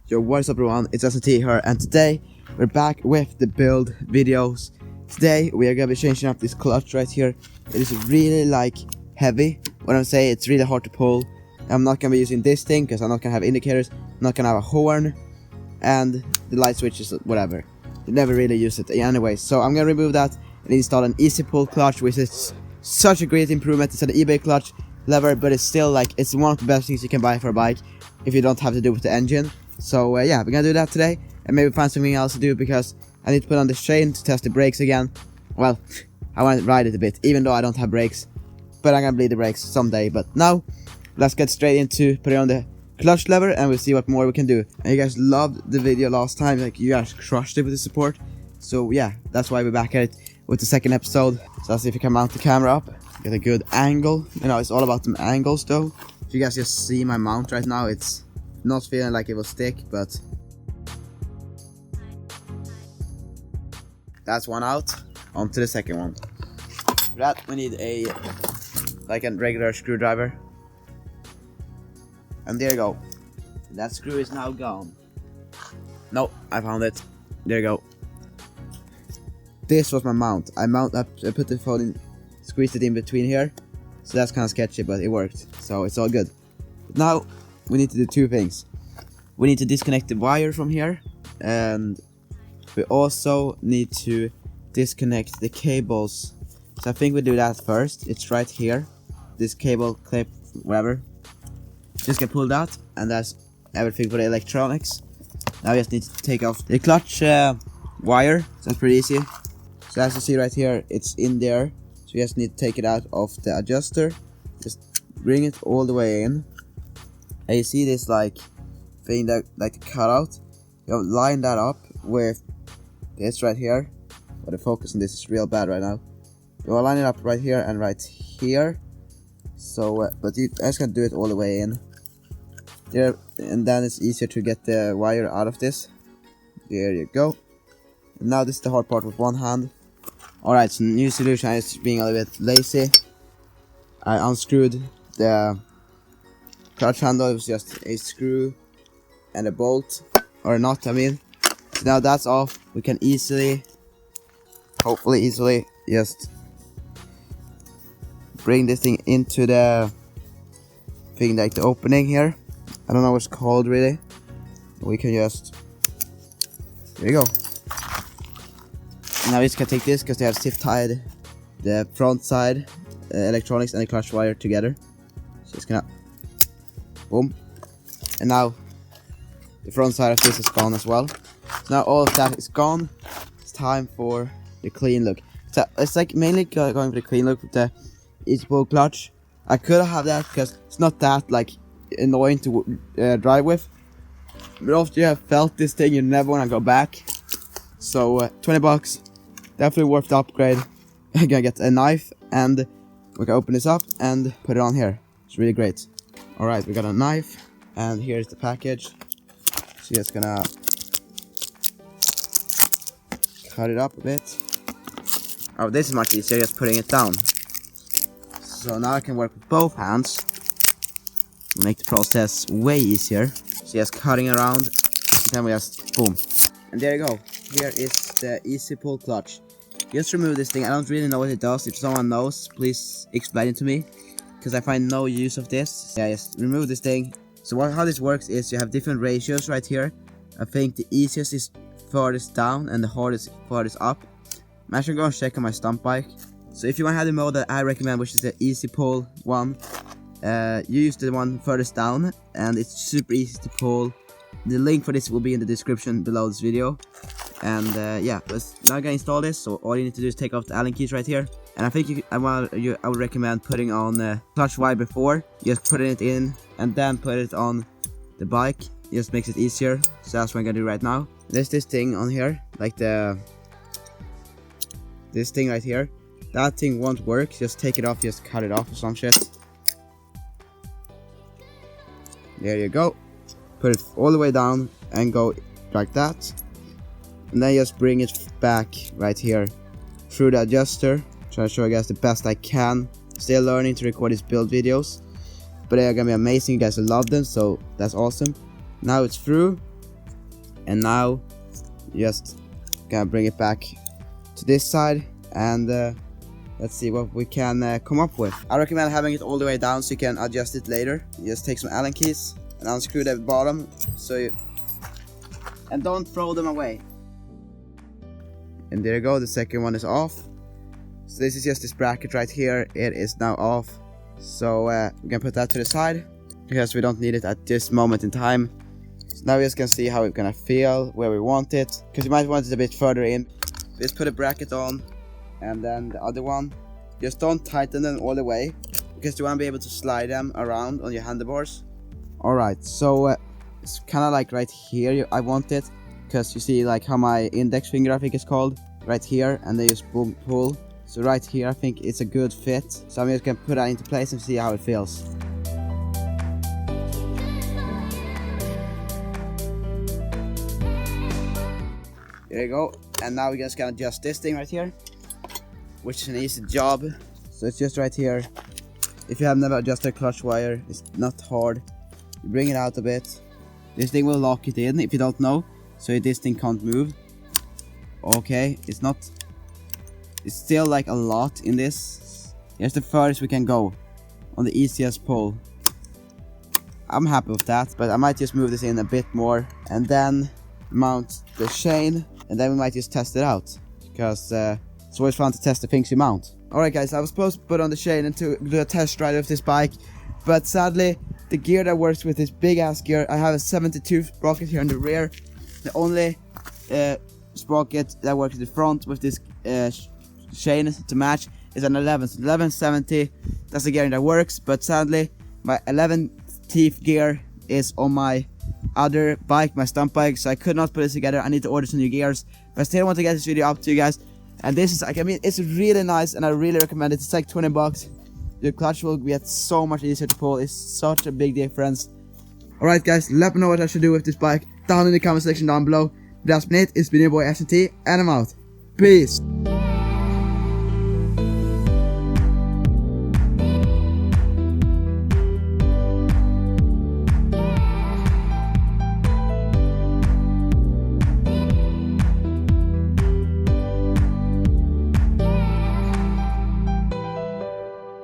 Yo, what is up everyone, it's SNT here, and today we're back with the build videos. Today we are gonna be changing up this clutch right here. It is really like heavy. What I'm saying, it's really hard to pull. I'm not gonna be using this thing because I'm not gonna have indicators, I'm not gonna have a horn, and the light switches, whatever. You never really use it anyway, so I'm gonna remove that and install an easy pull clutch, which is such a great improvement. It's an eBay clutch lever, but it's still like, it's one of the best things you can buy for a bike if you don't have to do with the engine. So yeah, we're gonna do that today, and maybe find something else to do because I need to put on the chain to test the brakes again. Well, I want to ride it a bit, even though I don't have brakes, but I'm gonna bleed the brakes someday. But now, let's get straight into putting on the clutch lever, and we'll see what more we can do. And you guys loved the video last time, like you guys crushed it with the support. So yeah, that's why we're back at it with the second episode. So let's see if we can mount the camera up, get a good angle. You know, it's all about the angles though. If you guys just see my mount right now, it's not feeling like it will stick, but that's one out. On to the second one. For that we need a regular screwdriver, and there you go. That screw is now gone. No, I found it. There you go. This was my mount. I put the phone in, squeezed it in between here, so that's kind of sketchy, but it worked, so it's all good. But now we need to do two things. We need to disconnect the wire from here, and we also need to disconnect the cables. So I think we do that first. It's right here, this cable clip, whatever. Just get pulled out, and that's everything for the electronics. Now we just need to take off the clutch wire. So that's pretty easy. So as you see right here, it's in there. So you just need to take it out of the adjuster. Just bring it all the way in. And you see this like thing that like the cutout. You line that up with this right here. But the focus on this is real bad right now. You will line it up right here and right here. So, but you just can do it all the way in there, and then it's easier to get the wire out of this. There you go. And now this is the hard part with one hand. Alright, so new solution is being a little bit lazy. I unscrewed the clutch handle. It was just a screw and a bolt, or not, I mean. So now that's off. We can hopefully easily just bring this thing into the thing, like the opening here. I don't know what it's called really. We can just, there you go. Now we just can take this because they have zip tied the front side electronics and the clutch wire together. So it's gonna boom, and now the front side of this is gone as well. So now all of that is gone. It's time for the clean look. So it's like mainly going for the clean look with the easy pull clutch. I could have that because it's not that like annoying to drive with, but after you have felt this thing, you never want to go back. So 20 bucks, definitely worth the upgrade. I'm gonna get a knife, and we can open this up and put it on here. It's really great. Alright, we got a knife, and here's the package. So just gonna cut it up a bit. Oh, this is much easier, just putting it down. So now I can work with both hands. Make the process way easier. So just cutting around, then we just boom. And there you go. Here is the easy pull clutch. Just remove this thing. I don't really know what it does. If someone knows, please explain it to me, because I find no use of this. Yeah, just remove this thing. So how this works is you have different ratios right here. I think the easiest is farthest down and the hardest farthest up. I'm actually going to check on my stunt bike. So if you want to have the mode that I recommend, which is the easy pull one, you use the one furthest down, and it's super easy to pull. The link for this will be in the description below this video. And yeah, let's now gonna install this. So all you need to do is take off the Allen keys right here. And I think I would recommend putting on the clutch wire before. Just putting it in and then put it on the bike. Just makes it easier. So that's what I'm gonna do right now. There's this thing on here, like this thing right here. That thing won't work. Just take it off. Just cut it off or some shit. There you go. Put it all the way down and go like that. And then just bring it back right here through the adjuster. Try to show you guys the best I can. Still learning to record these build videos, but they're gonna be amazing. You guys will love them, so that's awesome. Now it's through, And now just gonna bring it back to this side, and let's see what we can come up with. I recommend having it all the way down so you can adjust it later. You just take some Allen keys and unscrew the bottom, and don't throw them away. And there you go, the second one is off. So this is just this bracket right here, it is now off. So we're gonna put that to the side because we don't need it at this moment in time. So now we just can see how it's gonna feel, where we want it, because you might want it a bit further in. Just put a bracket on, and then the other one. Just don't tighten them all the way, because you want to be able to slide them around on your handlebars. Alright, so it's kind of like right here I want it, because you see like how my index finger I think is called, right here, and they just boom, pull. So right here I think it's a good fit, so I'm just going to put that into place and see how it feels. There you go, and now we're just going to adjust this thing right here, which is an easy job. So it's just right here. If you have never adjusted a clutch wire, it's not hard. You bring it out a bit. This thing will lock it in if you don't know, so this thing can't move. Okay, it's still like a lot in this. Here's the furthest we can go on the easiest pull. I'm happy with that, but I might just move this in a bit more and then mount the chain, and then we might just test it out, because it's always fun to test the things you mount. Alright guys, I was supposed to put on the chain and to do a test ride of this bike, but sadly the gear that works with this big ass gear, I have a 72 sprocket here in the rear. The only sprocket that works in the front with this chain to match is an 11. So 1170, that's the gear that works, but sadly my 11 teeth gear is on my other bike, my stunt bike, so I could not put this together. I need to order some new gears, but I still want to get this video up to you guys. And this is like, I mean, it's really nice and I really recommend it. It's like 20 bucks. The clutch will get so much easier to pull. It's such a big difference. Alright guys, let me know what I should do with this bike down in the comment section down below. That's been it. It's been your boy SNT, and I'm out. Peace.